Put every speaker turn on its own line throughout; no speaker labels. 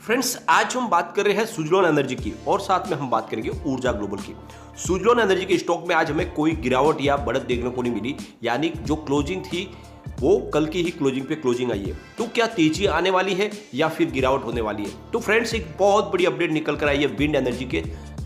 Friends, आज हम बात कर रहे हैं सुजलॉन एनर्जी की और साथ में हम बात करेंगे ऊर्जा ग्लोबल की। सुजलॉन एनर्जी के स्टॉक में आज हमें कोई गिरावट या बढ़त देखने को नहीं मिली, यानी जो क्लोजिंग थी वो कल की ही क्लोजिंग पे क्लोजिंग आई है। तो क्या तेजी आने वाली है या फिर गिरावट होने वाली है? तो फ्रेंड्स, एक बहुत बड़ी अपडेट निकल कर आई है विंड एनर्जी के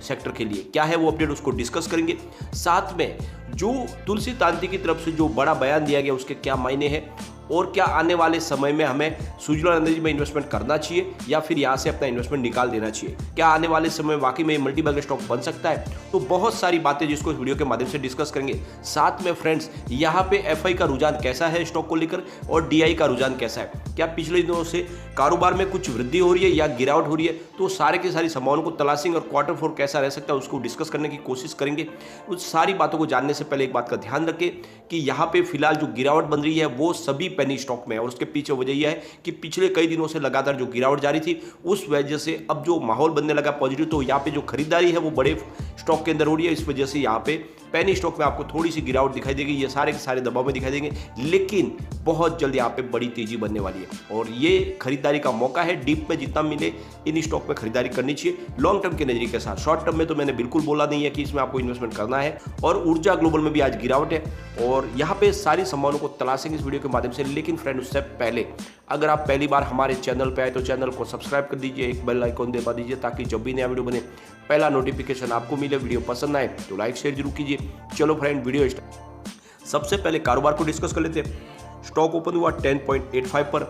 सेक्टर के लिए। क्या है वो अपडेट, उसको डिस्कस करेंगे। साथ में जो तुलसी तांती की तरफ से जो बड़ा बयान दिया गया उसके क्या मायने हैं और क्या आने वाले समय में हमें सुजलॉन एनर्जी में इन्वेस्टमेंट करना चाहिए या फिर यहाँ से अपना इन्वेस्टमेंट निकाल देना चाहिए। क्या आने वाले समय में वाकई में मल्टीबैगर स्टॉक बन सकता है? तो बहुत सारी बातें जिसको इस वीडियो के माध्यम से डिस्कस करेंगे। साथ में फ्रेंड्स, यहाँ पे एफआई का रुझान कैसा है स्टॉक को लेकर और डीआई का रुझान कैसा है, क्या पिछले दिनों से कारोबार में कुछ वृद्धि हो रही है या गिरावट हो रही है, तो सारे के सारी संभावनाओं को तलाशेंगे और क्वार्टर फोर कैसा रह सकता है उसको डिस्कस करने की कोशिश करेंगे। उस सारी बातों को जानने से पहले एक बात का ध्यान रखें कि यहाँ पे फिलहाल जो गिरावट बन रही है वो सभी पेनी स्टॉक में है और उसके पीछे वजह यह है कि पिछले कई दिनों से लगातार जो गिरावट जारी थी उस वजह से अब जो माहौल बनने लगा पॉजिटिव, तो यहाँ पे जो खरीदारी है वो बड़े स्टॉक के अंदर हो रही है। इस वजह से यहाँ पे पेनी स्टॉक में आपको थोड़ी सी गिरावट दिखाई देगी, ये सारे के सारे दबाव में दिखाई देंगे, लेकिन बहुत जल्द यहाँ पे बड़ी तेजी बनने वाली है और ये खरीदारी का मौका है। डीप में जितना मिले इन स्टॉक में खरीदारी करनी चाहिए लॉन्ग टर्म के नजरिए के साथ। शॉर्ट टर्म में तो मैंने बिल्कुल बोला नहीं है कि इसमें आपको इन्वेस्टमेंट करना है। और ऊर्जा ग्लोबल में भी आज गिरावट है और यहाँ पे सारी संभावनाओं को तलाशेंगे इस वीडियो के माध्यम से। लेकिन फ्रेंड, उससे पहले अगर आप पहली बार हमारे चैनल पे आए तो चैनल को सब्सक्राइब कर दीजिए, एक बेल आइकॉन दबा दीजिए ताकि जब भी नया वीडियो बने पहला नोटिफिकेशन आपको मिले। वीडियो पसंद आए तो लाइक शेयर जरूर कीजिए। चलो फ्रेंड, वीडियो स्टार्ट। सबसे पहले कारोबार को डिस्कस कर लेते हैं। स्टॉक ओपन हुआ 10.85 पर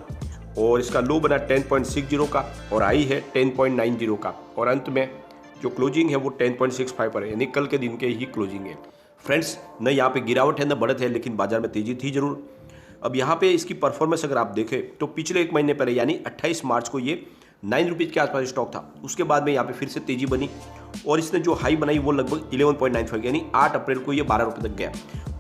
और इसका लो बना 10.60 का और आई है 10.90 का और अंत में जो क्लोजिंग है वो 10.65 पर है, यानी कल के दिन के ही क्लोजिंग है। फ्रेंड्स, न यहाँ पे गिरावट है न बढ़त है, लेकिन बाजार में तेजी थी जरूर। अब यहाँ पे इसकी परफॉर्मेंस अगर आप देखें तो पिछले एक महीने पहले यानी 28 मार्च को ये 9 रुपीज़ के आसपास स्टॉक था। उसके बाद में यहाँ पे फिर से तेजी बनी और इसने जो हाई बनाई वो लगभग 11.95 यानी 8 अप्रैल को ये 12 रुपये तक गया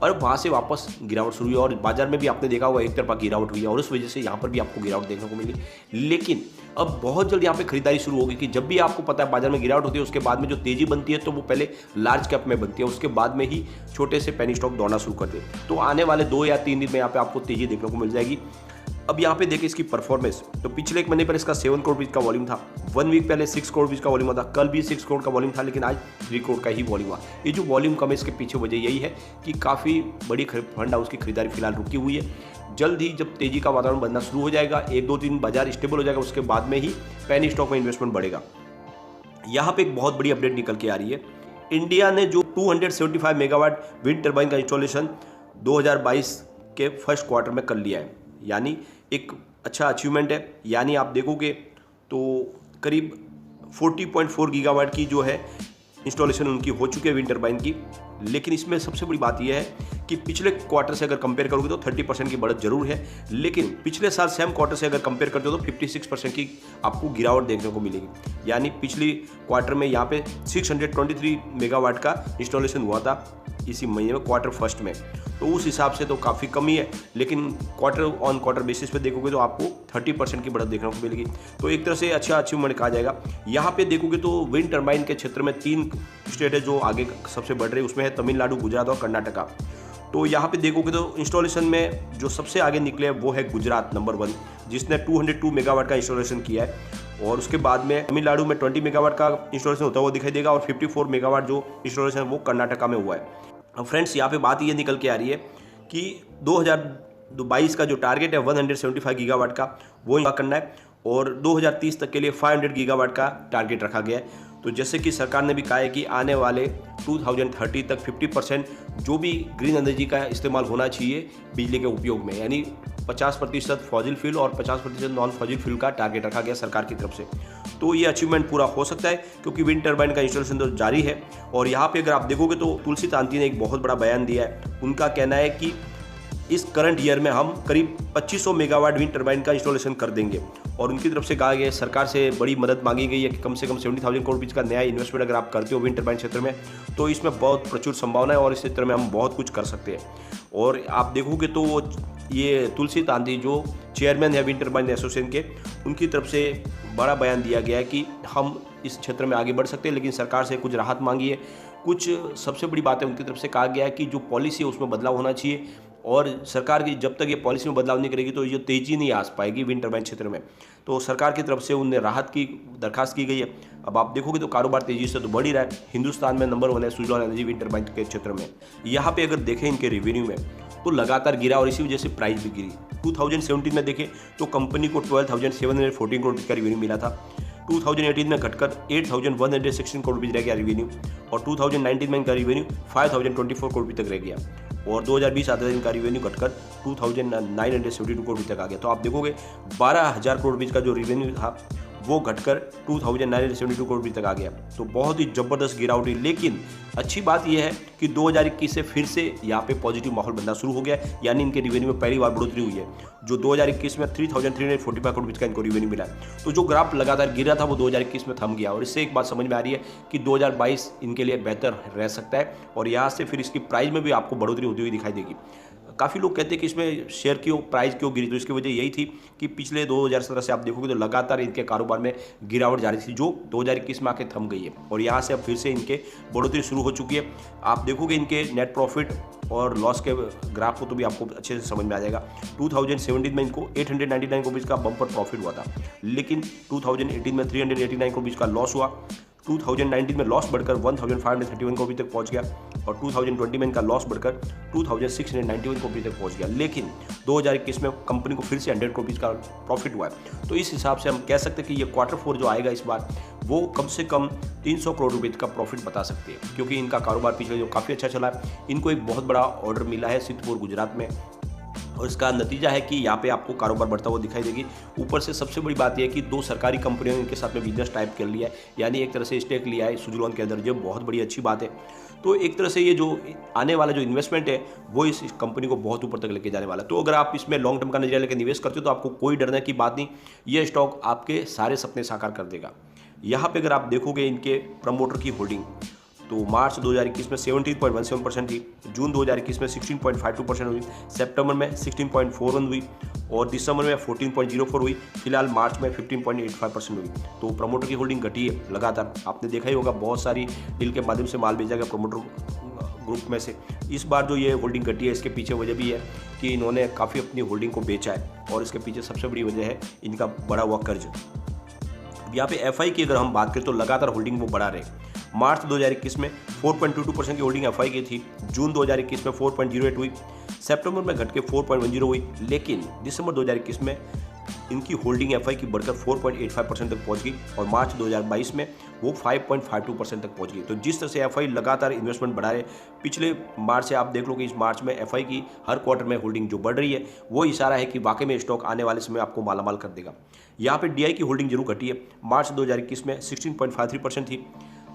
और वहाँ से वापस गिरावट शुरू हुई और बाजार में भी आपने देखा होगा एक तरफा गिरावट हुई है और उस वजह से यहाँ पर भी आपको गिरावट देखने को मिली। लेकिन अब बहुत जल्द यहाँ पे खरीदारी शुरू होगी कि जब भी आपको पता है बाजार में गिरावट होती है उसके बाद में जो तेजी बनती है तो वो पहले लार्ज कैप में बनती है, उसके बाद में ही छोटे से पेनी स्टॉक दौड़ना शुरू करते हैं। तो आने वाले 2 या 3 दिन में यहाँ पे आपको तेजी देखने को मिल जाएगी। अब यहाँ पे देखिए इसकी परफॉर्मेंस, तो पिछले एक महीने पर इसका 7 करोड़ रुपीज़ का वॉल्यूम था, 1 वीक पहले 6 करोड़ रुपीज़ का वॉल्यूम था, कल भी 6 करोड़ का वॉल्यूम था, लेकिन आज 3 करोड़ का ही वॉल्यूम हुआ। ये जो वॉल्यूम कम है इसके पीछे वजह यही है कि काफ़ी बड़ी फंड हाउस की खरीदारी फिलहाल रुकी हुई है। जल्द ही जब तेजी का वातावरण बनना शुरू हो जाएगा, 1-2 दिन बाजार स्टेबल हो जाएगा, उसके बाद में ही पेनी स्टॉक में इन्वेस्टमेंट बढ़ेगा। यहाँ पे एक बहुत बड़ी अपडेट निकल के आ रही है। इंडिया ने जो 275 मेगावाट विंड टर्बाइन का इंस्टॉलेशन 2022 के फर्स्ट क्वार्टर में कर लिया है, यानी एक अच्छा अचीवमेंट है। यानी आप देखोगे तो करीब 40.4 गीगावाट की जो है इंस्टॉलेशन उनकी हो चुकी है विंड टर्बाइन की। लेकिन इसमें सबसे बड़ी बात यह है कि पिछले क्वार्टर से अगर कंपेयर करोगे तो 30% की बढ़त जरूर है, लेकिन पिछले साल सेम क्वार्टर से अगर कंपेयर करते हो तो 56% की आपको गिरावट देखने को मिलेगी। यानी पिछली क्वार्टर में यहाँ पे 623 मेगावाट का इंस्टॉलेशन हुआ था इसी महीने में क्वार्टर फर्स्ट में, तो उस हिसाब से तो काफ़ी कमी है। लेकिन क्वार्टर ऑन क्वार्टर बेसिस पे देखोगे तो आपको 30% की बढ़त देखने को मिलेगी, तो एक तरह से अच्छा अचीवमेंट कहा जाएगा। यहाँ पे देखोगे तो विंड टर्बाइन के क्षेत्र में 3 स्टेट है जो आगे सबसे बढ़ रहे हैं, उसमें है तमिलनाडु, गुजरात और कर्नाटका। तो यहाँ पे देखोगे तो इंस्टॉलेशन में जो सबसे आगे निकले वो है गुजरात नंबर 1, जिसने 202 मेगावाट का इंस्टॉलेशन किया है और उसके बाद में तमिलनाडु में 20 मेगावाट का इंस्टॉलेशन होता हुआ दिखाई देगा और 54 मेगावाट जो इंस्टॉलेशन है वो कर्नाटका में हुआ है। अब फ्रेंड्स, यहाँ पे बात ये निकल के आ रही है कि 2022 का जो टारगेट है 175 गीगावाट का वो करना है और 2030 तक के लिए 500 गीगावाट का टारगेट रखा गया है। तो जैसे कि सरकार ने भी कहा है कि आने वाले 2030 तक 50% जो भी ग्रीन एनर्जी का इस्तेमाल होना चाहिए बिजली के उपयोग में, यानी 50% फॉजिल फ्यूल और 50% नॉन फॉजिल फ्यूल का टारगेट रखा गया सरकार की तरफ से। तो ये अचीवमेंट पूरा हो सकता है क्योंकि विंड टर्बाइन का इंस्टॉलेशन तो जारी है। और यहाँ पे अगर आप देखोगे तो तुलसी तांती ने एक बहुत बड़ा बयान दिया है। उनका कहना है कि इस करंट ईयर में हम करीब 2500 मेगावाट विंड टर्बाइन का इंस्टॉलेशन कर देंगे और उनकी तरफ से कहा गया है, सरकार से बड़ी मदद मांगी गई है कि कम से कम 70,000 करोड़ रुपये का नया इन्वेस्टमेंट अगर आप करते हो विंड टर्बाइन क्षेत्र में तो इसमें बहुत प्रचुर संभावना है और इस क्षेत्र में हम बहुत कुछ कर सकते हैं। और आप देखोगे तो वो ये तुलसी तांती जो चेयरमैन है विंड टर्बाइन एसोसिएशन के, उनकी तरफ से बड़ा बयान दिया गया है कि हम इस क्षेत्र में आगे बढ़ सकते हैं, लेकिन सरकार से कुछ राहत मांगी है। कुछ सबसे बड़ी बात है उनकी तरफ से कहा गया है कि जो पॉलिसी है उसमें बदलाव होना चाहिए और सरकार की जब तक ये पॉलिसी में बदलाव नहीं करेगी तो ये तेज़ी नहीं आ पाएगी विंड टर्बाइन क्षेत्र में। तो सरकार की तरफ से उन्हें राहत की दरखास्त की गई है। अब आप देखोगे तो कारोबार तेजी से तो बढ़ ही रहा है। हिंदुस्तान में नंबर 1 है सुजलॉन एनर्जी विंड टर्बाइन के क्षेत्र में। यहाँ पे अगर देखें इनके रेवेन्यू में तो लगातार गिरा और इसी वजह से प्राइस भी गिरी। 2017 में देखें तो कंपनी को 12,714 करोड़ रुपये का रेवेन्यू मिला था। 2018 में घटकर 8,116 करोड़ रुपये रह गया रेवेन्यू और 2019 में इनका रेवेन्यू 5,024 करोड़ रुपये तक रह गया और 2020 आते इनका रेवेन्यू घटकर 2,972 करोड़ रुपये तक आ गया। तो आप देखोगे 12,000 करोड़ रुपये का जो रेवेन्यू था वो घटकर 2,972 करोड़ रुपये तक आ गया। तो बहुत ही ज़बरदस्त गिरावट हुई। लेकिन अच्छी बात यह है कि 2021 से फिर से यहाँ पे पॉजिटिव माहौल बनना शुरू हो गया, यानी इनके रेवेन्यू में पहली बार बढ़ोतरी हुई है। जो 2021 में 3,345 करोड़ रुपये का इनको रेवेन्यू मिला है। तो जो ग्राफ लगातार गिरा था वो 2021 में थम गया और इससे एक बात समझ में आ रही है कि 2022 इनके लिए बेहतर रह सकता है और यहाँ से फिर इसकी प्राइस में भी आपको बढ़ोतरी होती हुई दिखाई देगी। काफ़ी लोग कहते हैं कि इसमें शेयर क्यों प्राइस क्यों गिरी, तो इसकी वजह यही थी कि पिछले 2017 से आप देखोगे तो लगातार इनके कारोबार में गिरावट जारी थी जो 2021 में आके थम गई है और यहाँ से अब फिर से इनके बढ़ोतरी शुरू हो चुकी है। आप देखोगे इनके नेट प्रॉफिट और लॉस के ग्राफ को तो भी आपको अच्छे से समझ में आ जाएगा। 2017 में इनको 899 करोड़ रुपये का बम्पर प्रॉफिट हुआ था, लेकिन 2018 में 389 करोड़ रुपये का लॉस हुआ। 2019 में लॉस बढ़कर 1,531 करोड़ तक पहुंच गया और 2020 में इनका लॉस बढ़कर 2,691 करोड़ तक पहुंच गया। लेकिन 2021 में कंपनी को फिर से 100 करोड़ का प्रॉफिट हुआ है। तो इस हिसाब से हम कह सकते हैं कि ये Q4 जो आएगा इस बार वो कम से कम 300 करोड़ रुपये का प्रॉफिट बता सकते हैं, क्योंकि इनका कारोबार पिछले जो काफ़ी अच्छा चला है। इनको एक बहुत बड़ा ऑर्डर मिला है सिद्धपुर गुजरात में और इसका नतीजा है कि यहाँ पे आपको कारोबार बढ़ता हुआ दिखाई देगी। ऊपर से सबसे बड़ी बात यह है कि 2 सरकारी कंपनियों ने इनके साथ में बिजनेस टाइप कर लिया है, यानी एक तरह से स्टेक लिया है सुजलॉन के अंदर, जो बहुत बड़ी अच्छी बात है। तो एक तरह से ये जो आने वाला जो इन्वेस्टमेंट है वो इस कंपनी को बहुत ऊपर तक लेके जाने वाला है। तो अगर आप इसमें लॉन्ग टर्म का नजरिया लेकर निवेश करते हो तो आपको कोई डरने की बात नहीं, ये स्टॉक आपके सारे सपने साकार कर देगा। यहाँ पे अगर आप देखोगे इनके प्रमोटर की होल्डिंग तो मार्च 2021 में 17.17% थी, जून 2021 में 16.52% हुई, सितंबर में 16.41 हुई और दिसंबर में 14.04 हुई, फिलहाल मार्च में 15.85% हुई। तो प्रमोटर की होल्डिंग घटी है लगातार। आपने देखा ही होगा बहुत सारी डील के माध्यम से माल भेजा गया प्रमोटर ग्रुप में से। इस बार जो ये होल्डिंग घटी है इसके पीछे वजह भी है कि इन्होंने काफ़ी अपनी होल्डिंग को बेचा है और इसके पीछे सबसे बड़ी वजह है इनका बढ़ा हुआ कर्ज। यहाँ पे एफआई की अगर हम बात करें तो लगातार होल्डिंग वो बढ़ा रहे। मार्च 2021 में 4.22% की होल्डिंग एफआई की थी, जून 2021 में 4.08 हुई, सितंबर में घट के 4.10 हुई, लेकिन दिसंबर 2021 में इनकी होल्डिंग एफआई की बढ़कर 4.85% तक पहुंच गई और मार्च 2022 में वो 5.52% तक पहुंच गई। तो जिस तरह से एफआई लगातार इन्वेस्टमेंट बढ़ा रहे, पिछले मार्च से आप देख लो कि इस मार्च में एफआई की हर क्वार्टर में होल्डिंग जो बढ़ रही है वो इशारा है कि वाकई में स्टॉक आने वाले समय आपको मालामाल कर देगा। यहाँ पे डीआई की होल्डिंग जरूर घटी है। मार्च 2021 में 16.53% थी,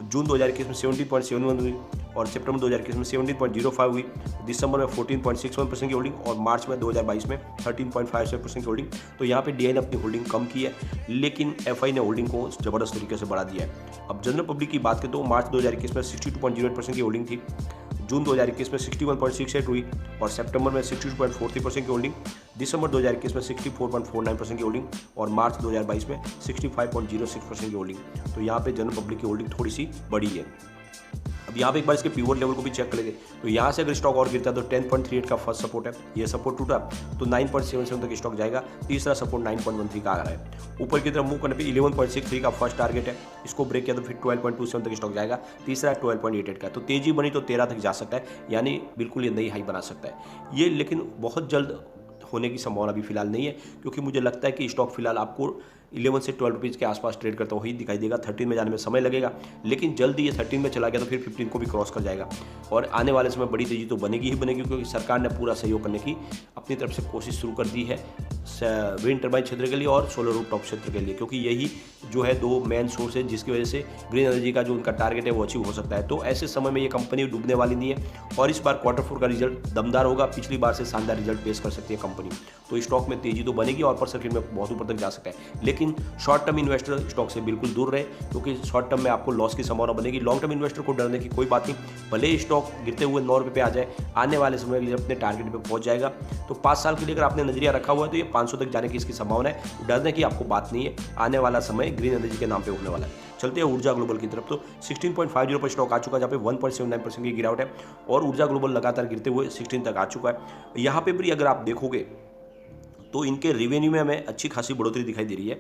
जून 2021 में 17.71 हुई और सितंबर 2021 में 17.05 हुई, दिसंबर में 14.61% की होल्डिंग और मार्च में 2022 में 13.57% की होल्डिंग। तो यहाँ पे डीआई ने अपनी होल्डिंग कम की है, लेकिन एफआई ने होल्डिंग को जबरदस्त तरीके से बढ़ा दिया है। अब जनरल पब्लिक की बात करें तो मार्च 2021 में 62.08% की होल्डिंग थी, जून 2021 में 61.68 हुई और सितंबर में 62.43% की होल्डिंग, दिसंबर 2021 में 64.49% की होल्डिंग और मार्च 2022 में 65.06% की होल्डिंग। तो यहाँ पे जनरल पब्लिक की होल्डिंग थोड़ी सी बड़ी है। अब यहाँ पे एक बार इसके पिवट लेवल को भी चेक कर लेंगे तो यहाँ से अगर स्टॉक और गिरता है तो 10.38 का फर्स्ट सपोर्ट है, ये सपोर्ट टूटा तो 9.77 तक स्टॉक जाएगा, तीसरा सपोर्ट 9.13 का आ रहा है। ऊपर की तरफ मूव करने पे 11.63 का फर्स्ट टारगेट है, इसको ब्रेक किया तो फिर 12.27 तक स्टॉक जाएगा, तीसरा 12.88 का। तो तेजी बनी तो 13 तक जा सकता है, यानी बिल्कुल ये नई हाई बना सकता है ये, लेकिन बहुत जल्द होने की संभावना भी फिलहाल नहीं है, क्योंकि मुझे लगता है कि स्टॉक फिलहाल आपको 11 से 12 रुपीज़ के आसपास ट्रेड करता हुआ ही दिखाई देगा। 13 में जाने में समय लगेगा, लेकिन जल्दी ये 13 में चला गया तो फिर 15 को भी क्रॉस कर जाएगा और आने वाले समय बड़ी तेजी तो बनेगी ही बनेगी, क्योंकि सरकार ने पूरा सहयोग करने की अपनी तरफ से कोशिश शुरू कर दी है विंड टर्बाइन क्षेत्र के लिए और सोलर रूफटॉप क्षेत्र के लिए, क्योंकि यही जो है 2 मेन सोर्स है जिसकी वजह से ग्रीन एनर्जी का जो उनका टारगेट है वो अचीव हो सकता है। तो ऐसे समय में ये कंपनी डूबने वाली नहीं है और इस बार Q4 का रिजल्ट दमदार होगा, पिछली बार से शानदार रिजल्ट पेश कर सकती है कंपनी। तो स्टॉक में तेजी तो बनेगी और अपर सर्किट में बहुत ऊपर तक जा सकता है, लेकिन शॉर्ट टर्म इन्वेस्टर स्टॉक से बिल्कुल दूर रहे, क्योंकि शॉर्ट टर्म में आपको लॉस की संभावना बनेगी। लॉन्ग टर्म इन्वेस्टर को डरने की कोई बात नहीं, भले ही स्टॉक गिरते हुए 9 रुपये पे आ जाए, आने वाले समय में अपने टारगेट पे पहुंच जाएगा। तो 5 साल के लिए अगर आपने नजरिया रखा हुआ है तो ये 500 तक जाने की इसकी संभावना है, डरने की आपको बात नहीं है। आने वाला समय ग्रीन एनर्जी के नाम पे होने वाला है। चलते हैं ऊर्जा ग्लोबल की तरफ। तो 16.50 पर स्टॉक आ चुका है, जहाँ पे 1.79% की गिरावट है और ऊर्जा ग्लोबल लगातार गिरते हुए 16 तक आ चुका है। यहाँ पे भी अगर आप देखोगे तो इनके रेवेन्यू में हमें अच्छी खासी बढ़ोतरी दिखाई दे रही है।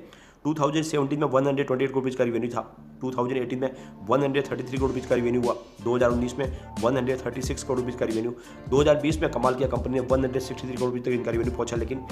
2017 में 128 करोड़ रुपीज़ का रेवेन्यू था, 2018 में 133 करोड़ रुपीज़ का रेवेन्यू हुआ, 2019 में 136 करोड़ रुपीज़ का रेवेन्यू, 2020 में कमाल किया कंपनी ने 163 करोड़ रुपीज़ तक इनका रेवेन्यू पहुंचा। लेकिन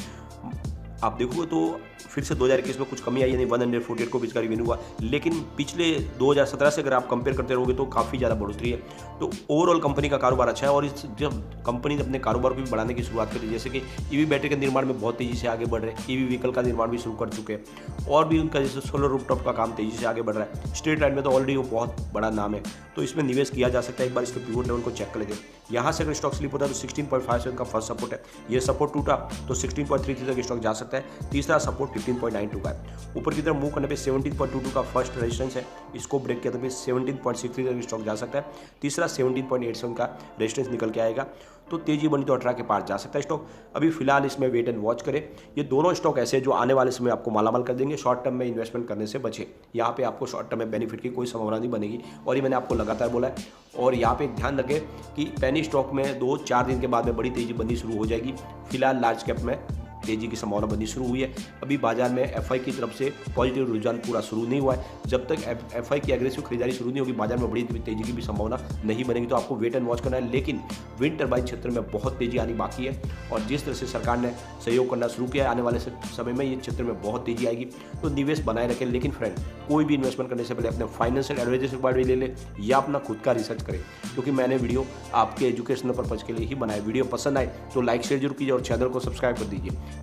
आप देखोगे तो फिर से 2021 में कुछ कमी आई, यानी 148 करोड़ का रेवेन्यू हुआ। लेकिन पिछले 2017 से अगर आप कंपेयर करते रहोगे तो काफ़ी ज़्यादा बढ़ोतरी है। तो ओवरऑल कंपनी का कारोबार अच्छा है और इस जब कंपनी ने अपने कारोबार को भी बढ़ाने की शुरुआत करी, जैसे कि ईवी बैटरी के निर्माण में बहुत तेज़ी से आगे बढ़ रहे हैं, ईवी व्हीकल का निर्माण भी शुरू कर चुके हैं और भी उनका जैसे सोलर रूफटॉप का काम तेज़ी से आगे बढ़ रहा है। स्ट्रीट लाइट में तो ऑलरेडी वो बहुत बड़ा नाम है, तो इसमें निवेश किया जा सकता है। एक बार इसके पिवोट लेवल को चेक कर लेते हैं। यहाँ से अगर स्टॉक स्लिप होता है तो 16.57 का फर्स्ट सपोर्ट है, ये सपोर्ट टूटा तो 16.33 तक स्टॉक जा सकता है। तीसरा सपोर्ट 15.92 का है। ऊपर की तरफ मूव करने पे 17.22 का फर्स्ट रेजिस्टेंस है, इसको ब्रेक किया तो फिर 17.63 तक स्टॉक जा सकता है। तीसरा 17.87 का रेजिस्टेंस निकल के आएगा, तो तेजी बनी तो 18 के पार जा सकता है स्टॉक। अभी फिलहाल इसमें वेट एंड वॉच करें। ये दोनों स्टॉक ऐसे जो आने वाले समय आपको मालामाल कर देंगे। शॉर्ट टर्म में इन्वेस्टमेंट करने से बचे, यहाँ पे आपको शॉर्ट टर्म में बेनिफिट की कोई संभावना नहीं बनेगी और ये मैंने आपको लगातार बोला है। और यहाँ पे ध्यान रखें कि पेनी स्टॉक में 2-4 दिन के बाद में बड़ी तेजी बननी शुरू हो जाएगी। फिलहाल लार्ज कैप में तेजी की संभावना बननी शुरू हुई है। अभी बाजार में एफआई की तरफ से पॉजिटिव रुझान पूरा शुरू नहीं हुआ है। जब तक एफआई की एग्रेसिव खरीदारी शुरू नहीं होगी, बाजार में बड़ी तेजी की भी संभावना नहीं बनेगी। तो आपको वेट एंड वॉच करना है। लेकिन विंड टरबाइन क्षेत्र में बहुत तेजी आनी बाकी है और जिस तरह से सरकार ने सहयोग करना शुरू किया है, आने वाले समय में ये क्षेत्र में बहुत तेजी आएगी। तो निवेश बनाए रखें। लेकिन फ्रेंड, कोई भी इन्वेस्टमेंट करने से पहले अपने फाइनेंशियल एडवाइजर से बात ले ले या अपना खुद का रिसर्च करें, क्योंकि मैंने वीडियो आपके एजुकेशनल पर्पज के लिए ही बनाया। वीडियो पसंद आए तो लाइक शेयर जरूर कीजिए और चैनल को सब्सक्राइब कर दीजिए।